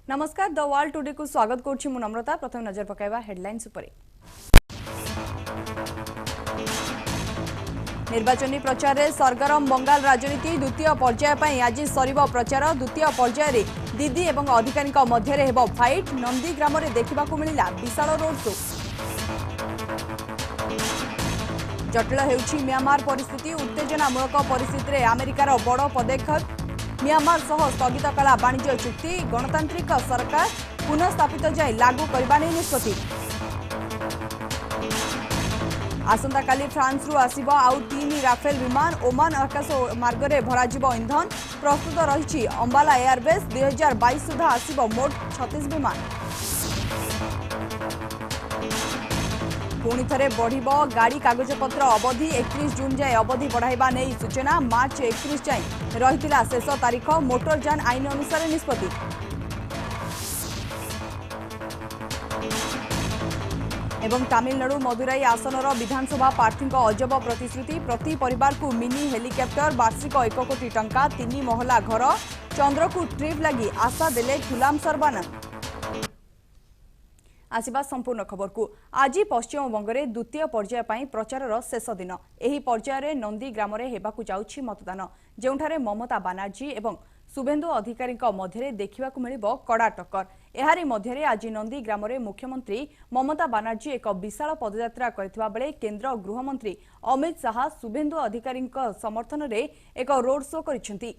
नमस्कार the world today को स्वागत करुछि मु नम्रता। प्रथम नजर पकाइबा हेडलाइंस उपरे। निर्वाचनी प्रचार रे सरगरम बंगाल राजनीति द्वितीय पर्याय पई आज सरीब प्रचार। द्वितीय पर्याय रे दीदी एवं अधिकारी मध्य रे हेबो फाइट। नंदीग्राम रे देखिबा को मिलिला विशाल रोड शो। जटिल हेउछि म्यांमार परिस्थिति। उत्तेजनामूलक परिस्थिति रे अमेरिकार बड़ पदक्षेप। म्यांमार सह स्थगित कला वाणिज्य चुक्ति। गणतांत्रिक सरकार पुनः स्थापित जाए लागू करबा नै निष्पत्ति। आसंता काली फ्रांस रु आसीबो आउ 3 राफेल विमान। ओमान आकाश मार्ग रे भराजिबो इंधन। प्रस्तुत रहिछि अंबाला एयरबेस। 2022 सुधा आसीबो मोट 36 विमान। पुणी थरे बढ़िबो गाड़ी कागजपत्र अवधि। 31 जून जाए अवधि बढ़ाइबा नै सूचना। मार्च 31 जाए रहितिला शेष तारीख। मोटरयान आईन अनुसार निष्पत्ति। एवं तमिलनाडु मदुराई आसनर विधानसभा प्रार्थी अजब प्रतिश्रुति। प्रति परिवार को मिनी हेलिकॉप्टर। वार्षिक 1 कोटी टंका। 3 महला घर। चंद्र को ट्रिप लगी आशा देले गुलाम सर्बानंद। आसिबा संपूर्ण खबर को। आज पश्चिमबंग में द्वितीय पर्याय पई प्रचारर शेष दिन। एही पर्याय रे नंदीग्राम रे हेबाकु जाउछि मतदान, जेउठारे ममता बानार्जी एवं शुभेन्दु अधिकारी मध्य देखा मिलिबो कड़ा टक्कर। एहारी मध्य आज नंदीग्राम रे मुख्यमंत्री ममता बानार्जी एक विशाल पदयात्रा करथिबा बेले केंद्र गृहमंत्री अमित शाह शुभेन्दु अधिकारी समर्थन रे एक रोड शो करिसेंती।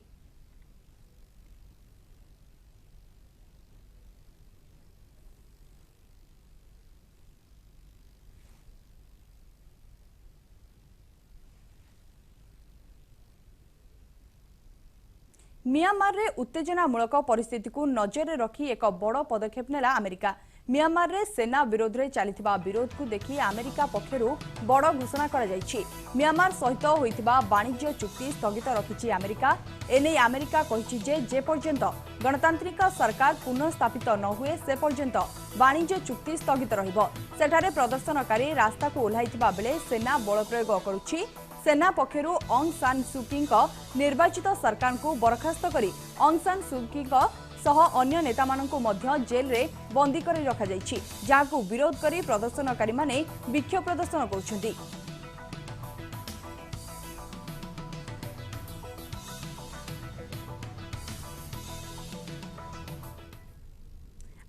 म्यांमार रे उत्तेजनामूलक परिस्थिति को नजर रखी एक बड़ पदक्षेप नेला अमेरिका। म्यांमार रे सेना विरोध रे चलिथिबा विरोध को देखि अमेरिका पक्षरु बड़ घोषणा करा जायछि। म्यांमार सहित होइथिबा वाणिज्य चुक्ति स्थगित रखिछि अमेरिका। एने अमेरिका कहिछि जे पर्यंत गणतांत्रिक सरकार पुनः स्थापित न हुए से पर्यंत वाणिज्य चुक्ति स्थगित रहिबो। सेठारे प्रदर्शनकारी रास्ता को ओह्लाइथिबा बेले सेना बल प्रयोग करुछि। सेना पक्षरु ऑंग सान सुकी निर्वाचित सरकार को बरखास्त करी ऑंग सान सुकी सह अन्य नेता माननकु मध्य जेल रे बंदी करी रखा जायछि, जाहाकु विरोध करी प्रदर्शनकारी माने विक्षोभ प्रदर्शन करुछन्ति।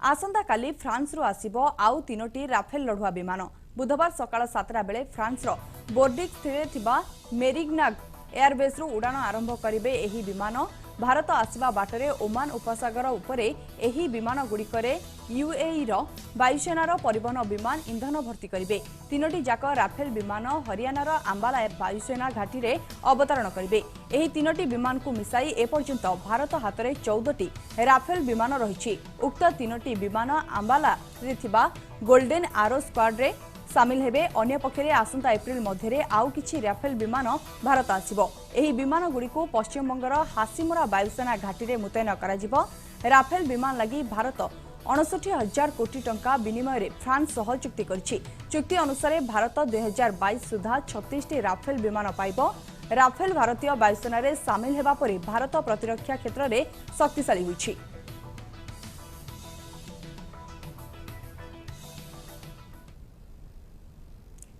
आसंता काली फ्रांस रु आसीबो आउ 3टी राफेल लढुआ विमान। बुधवार सकाळ 7टा बेले फ्रांस रो बोर्डिक्स थिबा मेरिग्नाग एयरबेस रु उड़ान आरंभ करिवे एही विमान। भारत आसीबा बाटरे ओमान उपसागर उपरे एही विमान गुड़िकरे यूएई रो वायुसेनार परिवहन विमान इंधन भर्ती करिवे। 3टी जाक राफेल विमान हरियाणार अंबाला वायुसेना घाटी रे अवतरण करिवे। एही 3टी विमान को मिसाई एपर्यंत भारत हातरे 14टी राफेल विमान रहिछि। उक्त 3टी विमान अंबाला रे थिबा गोल्डन आरो स्क्वाड रे सामिल हेबे। अन्य पक्षरे आसंता एप्रिल मध्य आउ किछि राफेल विमान भारत आसिबो। एही विमान गुडी को पश्चिम बंगर हासीमुरा वायुसेना घाटी रे मुतयन कराजिबो। राफेल विमान लगी भारत 69,000 कोटी टंका विनिमय रे फ्रांस सह चुक्ति करछि। चुक्ति अनुसार भारत 2022 सुधा 36टी राफेल विमान पाइबो। राफेल भारतीय वायुसेना रे सामिल हेबा परे भारत प्रतिरक्षा क्षेत्र रे शक्तिशाली होइछि।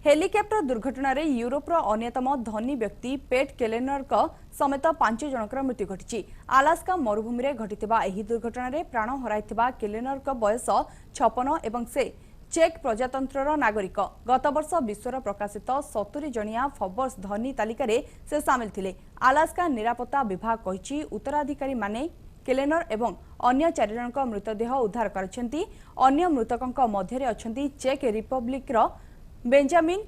हेलिकॉप्टर दुर्घटना रे यूरोपर अन्यतम धनी व्यक्ति पेट केलेनर समेत 5 जनकर मृत्यु घटी। आलास्का मरुभूमि रे घटिथिबा एही दुर्घटना रे प्राण हराइथिबा केलेनर बयस 56 एवं से चेक प्रजातंत्रर नागरिक। गत वर्ष विश्वर प्रकाशित 70 जणिया फोर्ब्स धनी तालिका रे से सामिल थिले। आलास्का निरापत्ता विभाग कहिछि उत्तराधिकारी माने केलेनर एवं अन्य 4 जनक मृतदेह उद्धार करछन्ती। अन्य मृतकंक मध्य अछन्ती चेक रिपब्लिक रो बेंजामिन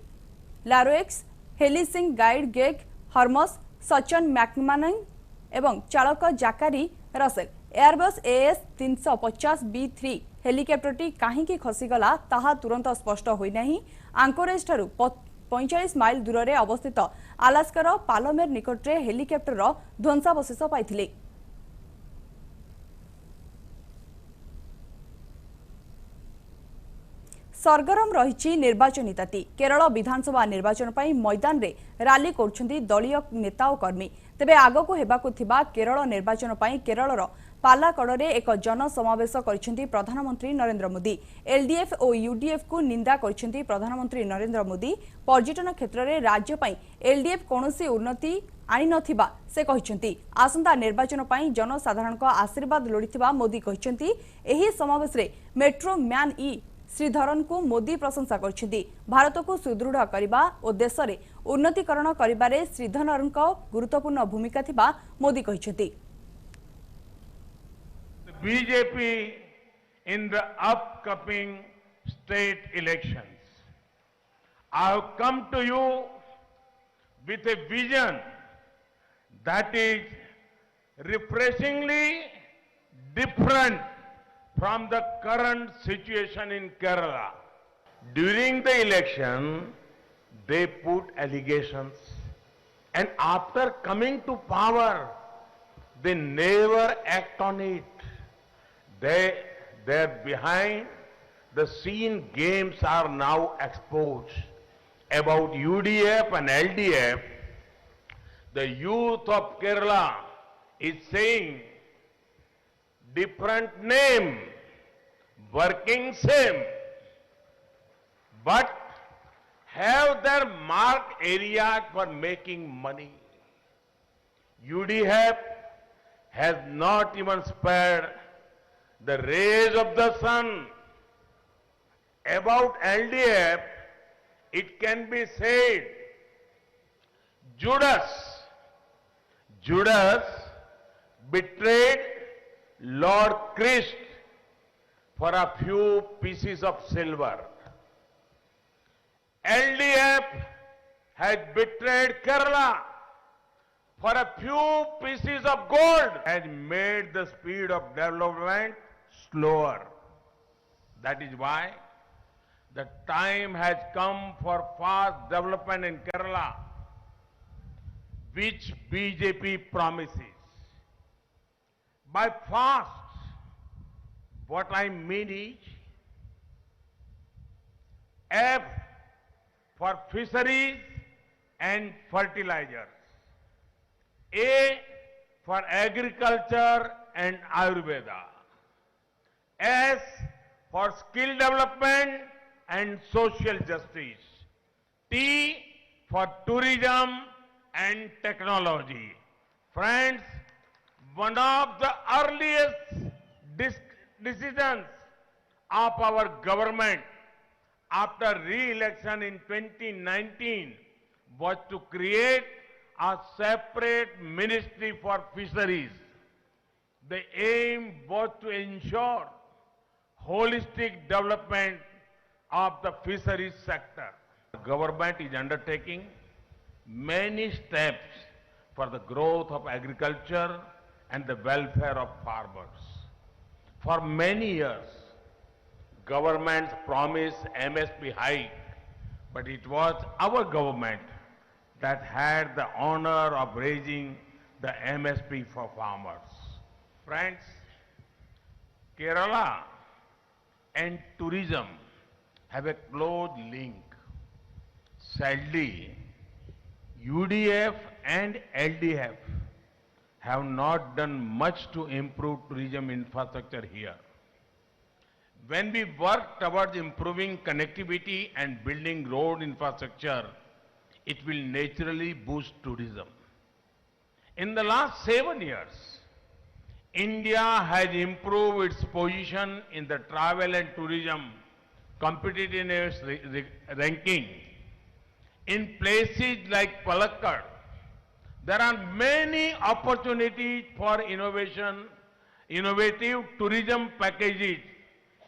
लारोएक्स, हेलिसिंग गाइड गेग हर्मस, सचन मैकमानन एवं चालक जाकारी रसेल। एयरबस एएस 350 B3 हेलिकॉप्टरटी काहींकी खसीगला ताहा तुरंत स्पष्ट होई नाही। आंकोरेज ठारू 45 माइल दूर रे अवस्थित आलास्कार पालोमेर निकटरे हेलिकॉप्टर ध्वंसावशेष पाइथिले। सरगरम रही निर्वाचन ताती केरल विधानसभा निर्वाचन पर मैदान रे राली कर दलीय नेता और कर्मी तेबे आगकू हेबाकू थिबा केरल निर्वाचन पर केरलर पालाकड़े एक जनसमावेश कर प्रधानमंत्री नरेंद्र मोदी एलडीएफ और यूडीएफ को निंदा कर प्रधानमंत्री नरेंद्र मोदी पर्यटन क्षेत्र में राज्य पर एलडीएफ कौनसी उन्नति आनी नथिबा से कहते आसंता निर्वाचन पर जनसाधारण आशीर्वाद लोड़ीथिबा मोदी कहते एही समावेश रे मेट्रो मैन ई श्रीधरन को मोदी प्रशंसा करछिंती भारत को सुदृढ़ करने और देश में उन्नतीकरण करिबारे श्रीधरन गुरुत्वपूर्ण भूमिका थिबा Modi कहछिंती BJP in the upcoming state elections. I have come to you with a vision that is refreshingly different from the current situation in Kerala. During the election, they put allegations, and after coming to power, they never act on it. Their behind the scene games are now exposed. About UDF and LDF, the youth of Kerala is saying different name, working same, but have their marked areas for making money. UDF has not even spared the rays of the sun. About LDF, it can be said, Judas betrayed Lord Christ for a few pieces of silver. LDF has betrayed Kerala for a few pieces of gold, has made the speed of development slower. That is why the time has come for fast development in Kerala, which BJP promises. By fast, what I mean is, F for fisheries and fertilizers, A for agriculture and Ayurveda, S for skill development and social justice, T for tourism and technology. Friends, one of the earliest decisions of our government after re-election in 2019 was to create a separate ministry for fisheries. The aim was to ensure holistic development of the fisheries sector. The government is undertaking many steps for the growth of agriculture and the welfare of farmers. For many years, governments promised MSP hike, but it was our government that had the honor of raising the MSP for farmers. Friends, Kerala and tourism have a close link. Sadly, UDF and LDF have not done much to improve tourism infrastructure here. When we work towards improving connectivity and building road infrastructure, it will naturally boost tourism. In the last 7 years, India has improved its position in the travel and tourism competitiveness ranking. In places like Palakkad, there are many opportunities for innovative tourism packages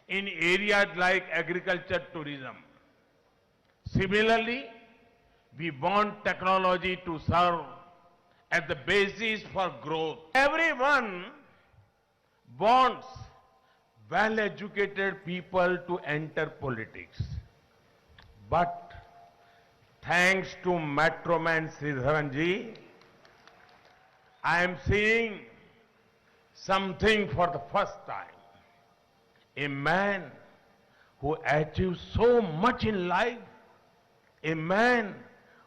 in areas like agriculture tourism. Similarly, we want technology to serve as the basis for growth. Everyone wants well-educated people to enter politics. But thanks to Metroman Sridharanji, I am seeing something for the first time. A man who achieved so much in life, a man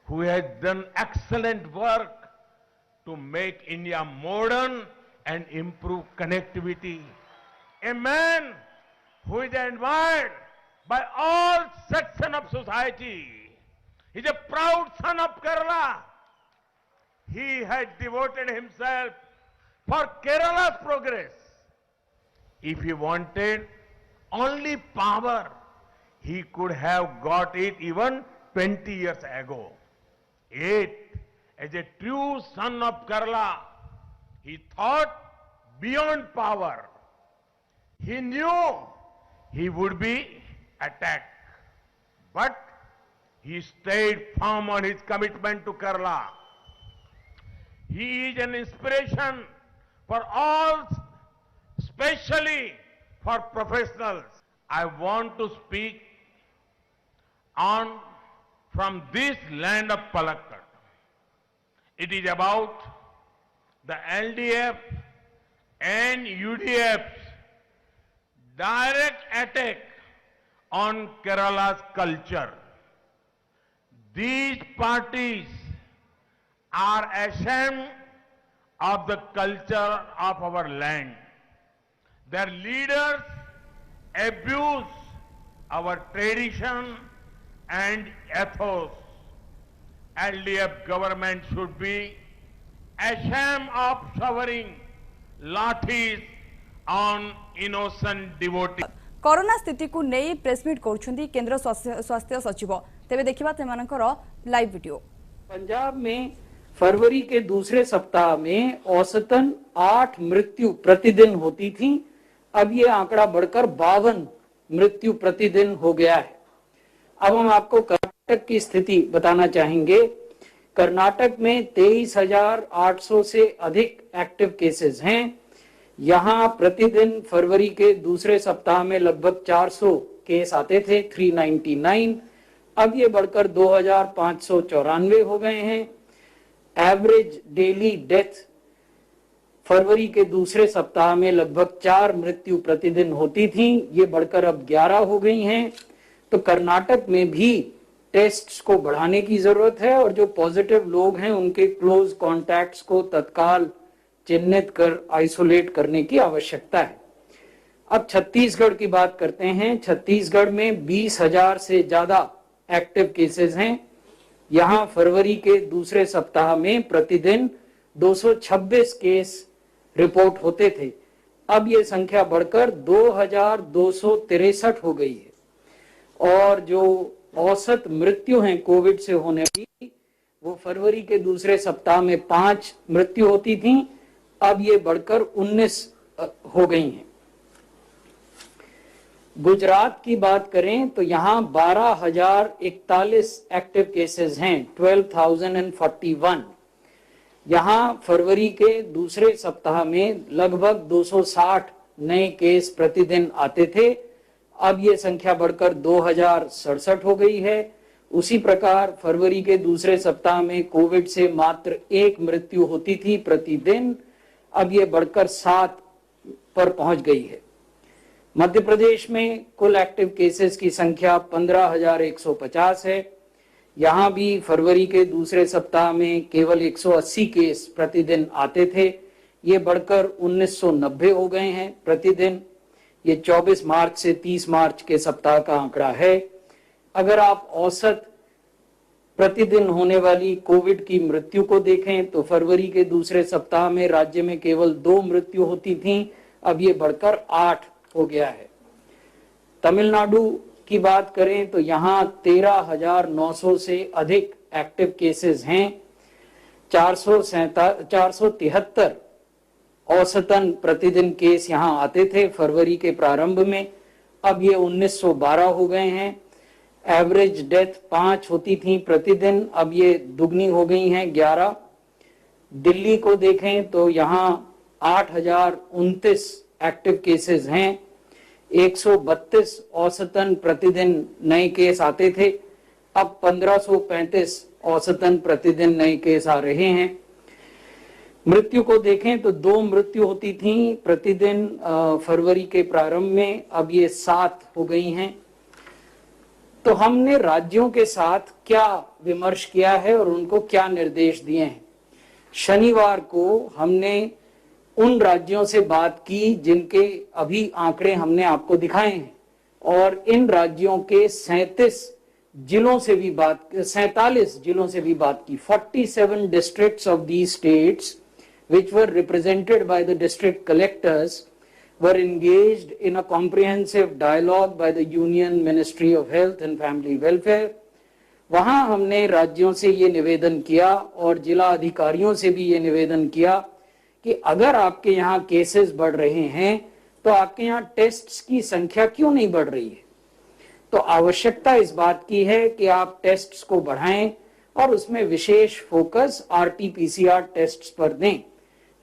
who has done excellent work to make India modern and improve connectivity, a man who is admired by all sections of society. He is a proud son of Kerala. He had devoted himself for Kerala's progress. If he wanted only power, he could have got it even 20 years ago. Yet, as a true son of Kerala, he thought beyond power. He knew he would be attacked, but he stayed firm on his commitment to Kerala. He is an inspiration for all, especially for professionals. I want to speak on from this land of Palakkad. It is about the LDF and UDF's direct attack on Kerala's culture. These parties are ashamed of the culture of our land. Their leaders abuse our tradition and ethos. LDF government should be ashamed of showering lathis on innocent devotees. Corona स्थिति को नहीं press meet कर केंद्र स्वास्थ्य सचिव तेरे देखा live video. Punjab में फरवरी के दूसरे सप्ताह में औसतन 8 मृत्यु प्रतिदिन होती थी। अब ये आंकड़ा बढ़कर 52 मृत्यु प्रतिदिन हो गया है। अब हम आपको कर्नाटक की स्थिति बताना चाहेंगे। कर्नाटक में 23,800 से अधिक एक्टिव केसेस हैं। यहाँ प्रतिदिन फरवरी के दूसरे सप्ताह में लगभग 400 केस आते थे, 399। अब ये बढ़कर 2,594 हो गए हैं। एवरेज डेली डेथ फरवरी के दूसरे सप्ताह में लगभग 4 मृत्यु प्रतिदिन होती थी, ये बढ़कर अब 11 हो गई हैं। तो कर्नाटक में भी टेस्ट्स को बढ़ाने की जरूरत है और जो पॉजिटिव लोग हैं उनके क्लोज कॉन्टैक्ट्स को तत्काल चिन्हित कर आइसोलेट करने की आवश्यकता है। अब छत्तीसगढ़ की बात करते हैं। छत्तीसगढ़ में 20,000 से ज्यादा एक्टिव केसेस हैं। यहां फरवरी के दूसरे सप्ताह में प्रतिदिन 226 केस रिपोर्ट होते थे। अब ये संख्या बढ़कर 2,263 हो गई है। और जो औसत मृत्यु हैं कोविड से होने की, वो फरवरी के दूसरे सप्ताह में 5 मृत्यु होती थी, अब ये बढ़कर 19 हो गई हैं। गुजरात की बात करें तो यहां 12,041 एक्टिव केसेस हैं, 12,041। यहां फरवरी के दूसरे सप्ताह में लगभग 260 नए केस प्रतिदिन आते थे। अब ये संख्या बढ़कर 2,067 हो गई है। उसी प्रकार फरवरी के दूसरे सप्ताह में कोविड से मात्र 1 मृत्यु होती थी प्रतिदिन, अब ये बढ़कर 7 पर पहुंच गई है। मध्य प्रदेश में कुल एक्टिव केसेस की संख्या 15,150 है। यहां भी फरवरी के दूसरे सप्ताह में केवल 180 केस प्रतिदिन आते थे, ये बढ़कर 1990 हो गए हैं प्रतिदिन। ये 24 मार्च से 30 मार्च के सप्ताह का आंकड़ा है। अगर आप औसत प्रतिदिन होने वाली कोविड की मृत्यु को देखें तो फरवरी के दूसरे सप्ताह में राज्य में केवल 2 मृत्यु होती थीं, अब ये बढ़कर 8 हो गया है। तमिलनाडु की बात करें तो यहाँ 13,900 से अधिक एक्टिव केसेस हैं। 473 औसतन प्रतिदिन केस यहाँ आते थे फरवरी के प्रारंभ में, अब ये 1912 हो गए हैं। एवरेज डेथ 5 होती थी प्रतिदिन, अब ये दुगनी हो गई हैं 11। दिल्ली को देखें तो यहाँ 8,029 एक्टिव केसेस हैं। 132 औसतन प्रतिदिन नए केस आते थे, अब 1535 औसतन प्रतिदिन नए केस आ रहे हैं। मृत्यु को देखें तो 2 मृत्यु होती थी प्रतिदिन फरवरी के प्रारंभ में, अब ये 7 हो गई हैं। तो हमने राज्यों के साथ क्या विमर्श किया है और उनको क्या निर्देश दिए हैं। शनिवार को हमने उन राज्यों से बात की जिनके अभी आंकड़े हमने आपको दिखाए हैं, और इन राज्यों के 47 जिलों से भी 47 जिलों से भी बात की। 47 districts of these states which were represented by the district collectors were engaged in a comprehensive dialogue by the Union Ministry of Health and Family Welfare। वहां हमने राज्यों से ये निवेदन किया और जिला अधिकारियों से भी ये निवेदन किया कि अगर आपके यहाँ केसेस बढ़ रहे हैं तो आपके यहाँ टेस्ट्स की संख्या क्यों नहीं बढ़ रही है। तो आवश्यकता इस बात की है कि आप टेस्ट्स को बढ़ाएं और उसमें विशेष फोकस RT-PCR टेस्ट्स पर दें।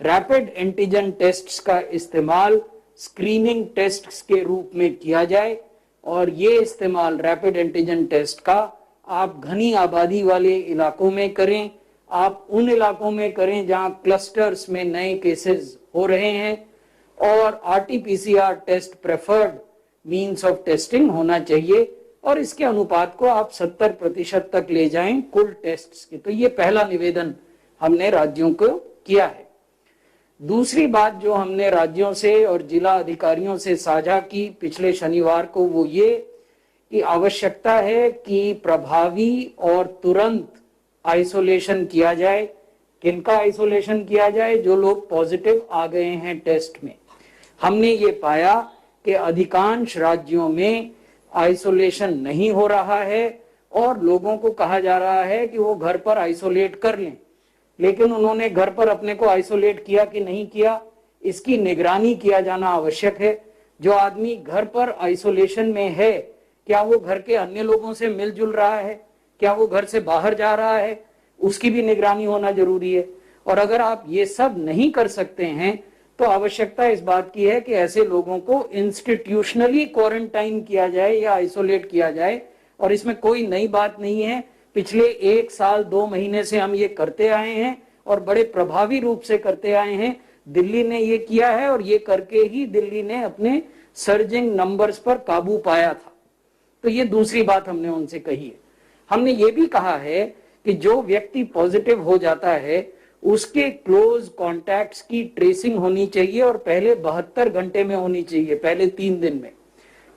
रैपिड एंटीजन टेस्ट्स का इस्तेमाल स्क्रीनिंग टेस्ट्स के रूप में किया जाए, और ये इस्तेमाल रैपिड एंटीजन टेस्ट का आप घनी आबादी वाले इलाकों में करें। आप उन इलाकों में करें जहां क्लस्टर्स में नए केसेस हो रहे हैं, और RT-PCR test preferred means of testing होना चाहिए, और इसके अनुपात को आप 70% तक ले जाएं कुल टेस्ट्स के। तो ये पहला निवेदन हमने राज्यों को किया है। दूसरी बात जो हमने राज्यों से और जिला अधिकारियों से साझा की पिछले शनिवार को, वो ये कि आवश्यकता है कि प्रभावी और तुरंत आइसोलेशन किया जाए। किनका आइसोलेशन किया जाए? जो लोग पॉजिटिव आ गए हैं टेस्ट में। हमने ये पाया कि अधिकांश राज्यों में आइसोलेशन नहीं हो रहा है और लोगों को कहा जा रहा है कि वो घर पर आइसोलेट कर लें, लेकिन उन्होंने घर पर अपने को आइसोलेट किया कि नहीं किया, इसकी निगरानी किया जाना आवश्यक है। जो आदमी घर पर आइसोलेशन में है, क्या वो घर के अन्य लोगों से मिलजुल रहा है, क्या वो घर से बाहर जा रहा है, उसकी भी निगरानी होना जरूरी है। और अगर आप ये सब नहीं कर सकते हैं तो आवश्यकता इस बात की है कि ऐसे लोगों को इंस्टीट्यूशनली क्वारंटाइन किया जाए या आइसोलेट किया जाए। और इसमें कोई नई बात नहीं है, पिछले 1 साल 2 महीने से हम ये करते आए हैं और बड़े प्रभावी रूप से करते आए हैं। दिल्ली ने ये किया है और ये करके ही दिल्ली ने अपने सर्जिंग नंबर्स पर काबू पाया था। तो ये दूसरी बात हमने उनसे कही है। हमने ये भी कहा है कि जो व्यक्ति पॉजिटिव हो जाता है उसके क्लोज कॉन्टैक्ट्स की ट्रेसिंग होनी चाहिए, और पहले 72 घंटे में होनी चाहिए, पहले 3 दिन में।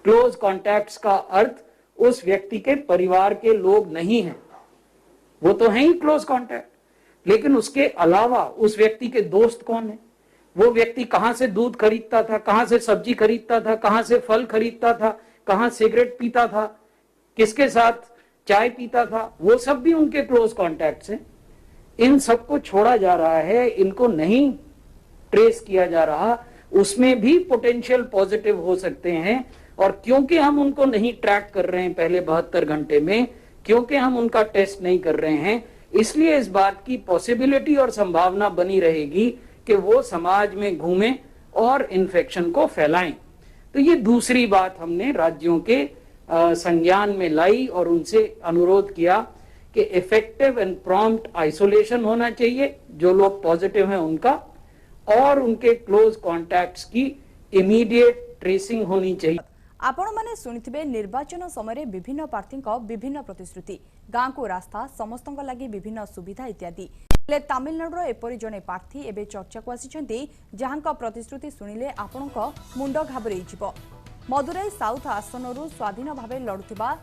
क्लोज कॉन्टैक्ट्स का अर्थ उस व्यक्ति के परिवार के लोग नहीं हैं, वो तो हैं ही क्लोज कॉन्टैक्ट, लेकिन उसके अलावा उस व्यक्ति के दोस्त कौन है, वो व्यक्ति कहां से दूध खरीदता था, कहां से सब्जी खरीदता था, कहां से फल खरीदता था, कहां सिगरेट पीता था, किसके साथ चाय पीता था, वो सब भी उनके क्लोज कॉन्टैक्ट्स हैं। इन सबको छोड़ा जा रहा है, इनको नहीं ट्रेस किया जा रहा, उसमें भी पोटेंशियल पॉजिटिव हो सकते हैं। और क्योंकि हम उनको नहीं ट्रैक कर रहे हैं पहले 72 घंटे में, क्योंकि हम उनका टेस्ट नहीं कर रहे हैं, इसलिए इस बात की पॉसिबिलिटी और संभावना बनी रहेगी कि वो समाज में घूमें और इन्फेक्शन को फैलाएं। तो ये दूसरी बात हमने राज्यों के संज्ञान में लाई और उनसे अनुरोध किया कि इफेक्टिव एंड प्रॉम्प्ट आइसोलेशन होना चाहिए जो लोग पॉजिटिव हैं उनका, और उनके क्लोज कॉन्टैक्ट्स की इमीडिएट ट्रेसिंग होनी चाहिए। आपण माने सुनिथिबे निर्वाचन समय विभिन्न प्रार्थी विभिन्न प्रतिश्रुति, गाँ को रास्ता, समस्त लगी विभिन्न सुविधा इत्यादि। तमिलनाडुर एपरी जड़े प्रार्थी एवं चर्चा को आसी जहां प्रतिश्रुति शुणिले आपण मुंड घाबरे। मदुराई साउथ आसनरू स्वाधीन भाव लड़ुवा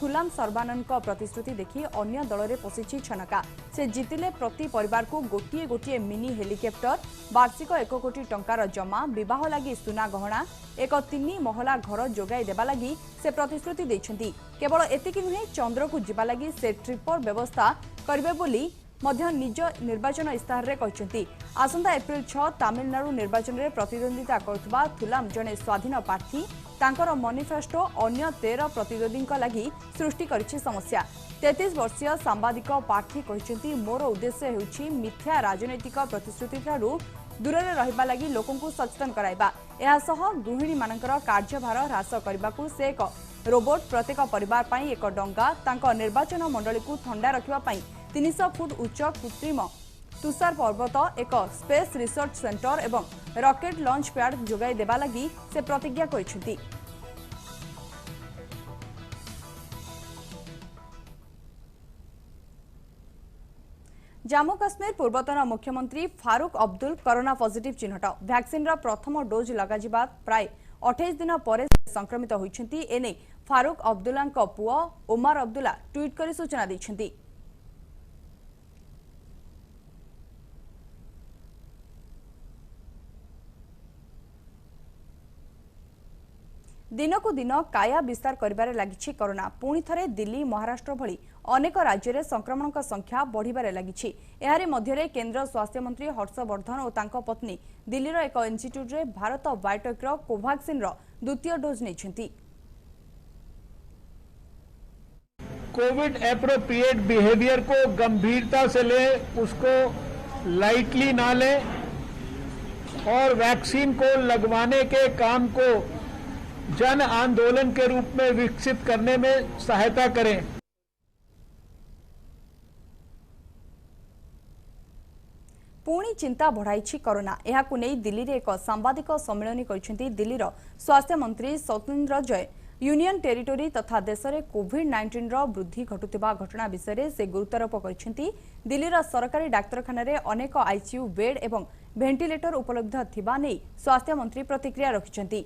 थुलाम सर्बानंद प्रतिश्रुति देखि अन्य दल में पशिछि छनका। से जितिले प्रति परिवार को गोटे गोटे मिनी हेलिकप्टर, वार्षिक 1 कोटी टंकार जमा, विवाह लगी सुना गहना, एक 3 महला घर जोगाई देबा लगी से प्रतिश्रुति दैछन्ति। केवल एतिकी नुहे, चंद्र को जिबा लगी से ट्रिपर व्यवस्था करिवे बोली मध्य निज निर्वाचन इस्ताहार रे कहछन्ति। आसंता एप्रिल 6 तमिलनाडु निर्वाचन में प्रतिद्वंदिता करुवा थुलाम जड़े स्वाधीन प्रार्थी, तांकर मनिफेस्टो अन्य 13 प्रतिद्वंदी लगी सृष्टि करिछि समस्या। 33 वर्षीय सांबादिक प्रार्थी कहछन्ति, मोर उद्देश्य हेउछि मिथ्या राजनैतिक प्रतिश्रुति ठारू दूर रहिबा लगी लोकन को सचेतन कराइबा। एहा सह गृहिणी मानकर कार्यभार ह्रास करबाकू से एक रोबोट, प्रत्येक परिवार पई एक डंगा, तांको निर्वाचन मंडली को ठंडा रखिबा पई 300 फुट उच्च कृत्रिम तुषार पर्वत, एक स्पेस रिसर्च सेंटर एवं रॉकेट लॉन्च पैड जोगाई देबा लगी से प्रतिज्ञा करिसेंति। जम्मू काश्मीर पूर्वतन मुख्यमंत्री फारूक अब्दुल कोरोना पॉजिटिव चिन्हट वैक्सीन प्रथम डोज लगाजिबा प्राय 28 दिन पर संक्रमित होइछन्ती। एने फारूक अब्दुल्ला पुओ उमर अब्दुल्ला ट्वीट कर सूचना दैछन्ती। दिनकू दिन काया विस्तार करिबारे लागिछि कोरोना। पुणी थरे दिल्ली महाराष्ट्र भली अनेक राज्य में संक्रमण संख्या बढ़िबारे लागिछि। एहारी मध्यरे केंद्र स्वास्थ्य मंत्री हर्षवर्धन और तांको पत्नी दिल्लीर एक इंस्टीट्यूट रे भारत बायोटेक रो कोवैक्सीन रो द्वितीय डोज नेछन्ती। कोविड एप्रोप्रिएट बिहेवियर को गंभीरता से ले, उसको लाइटली ना ले और वैक्सीन को लगवाने के काम को जन आंदोलन के रूप में विकसित करने में सहायता करें। पुणी चिंता बढ़ाई कोरोना। यहाकू नहीं दिल्ली रे एक सांबादिक सम्मेलन करछन्ती दिल्लीर स्वास्थ्य मंत्री सत्येंद्र जय। यूनियन टेरिटोरी तथा देश में कोविड-19 रो वृद्धि घटुतिबा घटना विषय से गुरुत्वारोप करछन्ती। दिल्लीर सरकारी डाक्तरखाना रे अनेक आईसीयू बेड एवं वेंटिलेटर उपलब्ध थिबा नै स्वास्थ्य मंत्री प्रतिक्रिया रखिछन्ती।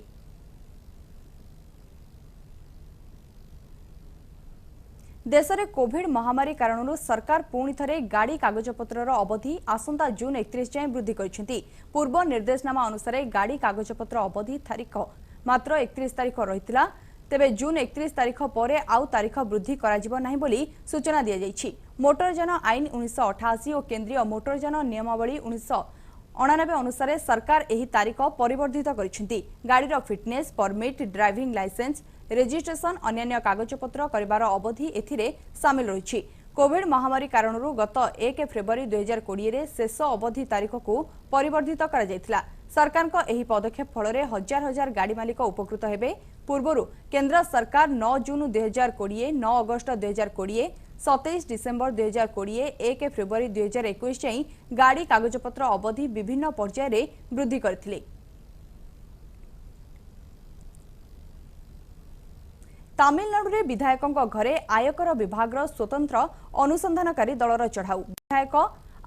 देश में कोविड महामारी कारण सरकार पुणी थरे गाड़ी कागजपत्र अवधि आसंता जून 31 जाए वृद्धि करछन्ती। पूर्व निर्देशनामा अनुसार गाड़ी कागजपत्र अवधि तारीख मात्र 31 तारीख रहितिला। तेबे जून 31 तारीख पर आउ तारीख वृद्धि कराजिबो नाही बोली सूचना दिया जायछि। मोटरयान आईन 1988 और केंद्रीय मोटरयान नियमावली 1999 अनुसार सरकार एही तारीख परिवर्धित करिसेंती। गाड़ीर fitness permit driving licence registration अन्य कागजपत्र करिवार अवधि एथिरे शामिल रहिछि। कोविड महामारी कारण गत 1 फेब्रुआरी 2020 रे शेष अवधि तारीख को परिवर्धित करा जायतिला। सरकार को एही पदक्षेप फल हजार हजार गाड़ी मालिक उपकृत हेबे। पूर्वरु केंद्र सरकार 9 जून 2020, 9 अगस्त 2020, 27 डिसेम्बर 2020, 1 फेब्रुआरी 2021 जाई गाड़ी कागजपत्र अवधि विभिन्न पर्याय रे वृद्धि करथिले। तमिलनाडु रे विधायकों घरे आयकर विभाग स्वतंत्र अनुसंधानकारी दलर चढ़ाऊ। विधायक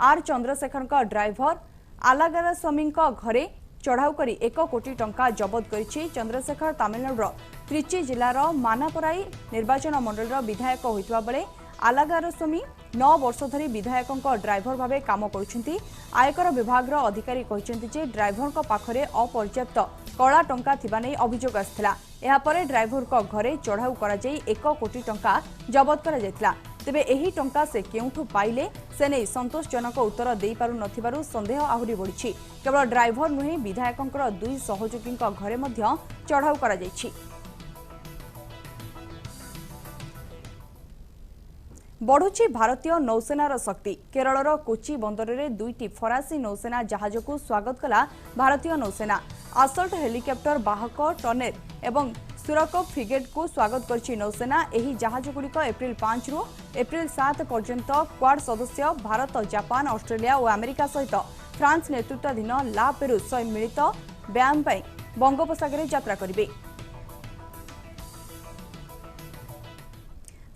आर चंद्रशेखर ड्राइवर आलागारास्वामी घरे चढ़ाऊ करी 1 कोटी टंका जबत करिछि। चंद्रशेखर तमिलनाडुर त्रिची जिलार मानापराई निर्वाचन मंडल विधायक होइतबा बेले आलागारास्वामी 9 वर्ष धरी विधायकों ड्राइवर भावे काम करुछन्ती। आयकर विभाग अधिकारी कहिसेंती जे ड्राइवर पाखरे अपर्याप्त कला टंका थिबा नै अभियोग आसिथिला। एहा परे ड्राइवर को घरे चढ़ाऊ करा जाई 1 कोटी टंका जबत करा जायतिला। तेबे एही टंका से केउठु पाइले से नै संतोषजनक उत्तर देई पारु नथिबारु संदेह आहुरी बढ़िछि। केवल ड्राइवर नुहे विधायकों 2 सहयोगी घरे मध्य चढ़ाऊ करा जायछि। बढ़ुछि भारतीय नौसेनार शक्ति। केरलर कोची बंदर में 2टी फरासी नौसेना जहाज को स्वागत कला भारतीय नौसेना। असल्ट हेलिकॉप्टर वाहक टनेर एवं सुरकप फ्रिगेट को स्वागत करछि नौसेना। एही जहाजगुड़िक एप्रिल 5 रु एप्रिल 7 पर्यंत क्वाड सदस्य भारत, जापान, ऑस्ट्रेलिया और अमेरिका सहित फ्रांस नेतृत्वाधीन ला पेरुस सह मिलित व्यायाम बंगोपसागर यात्रा करिवे।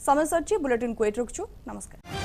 समय सरची बुलेटिन को एट रखछु। नमस्कार।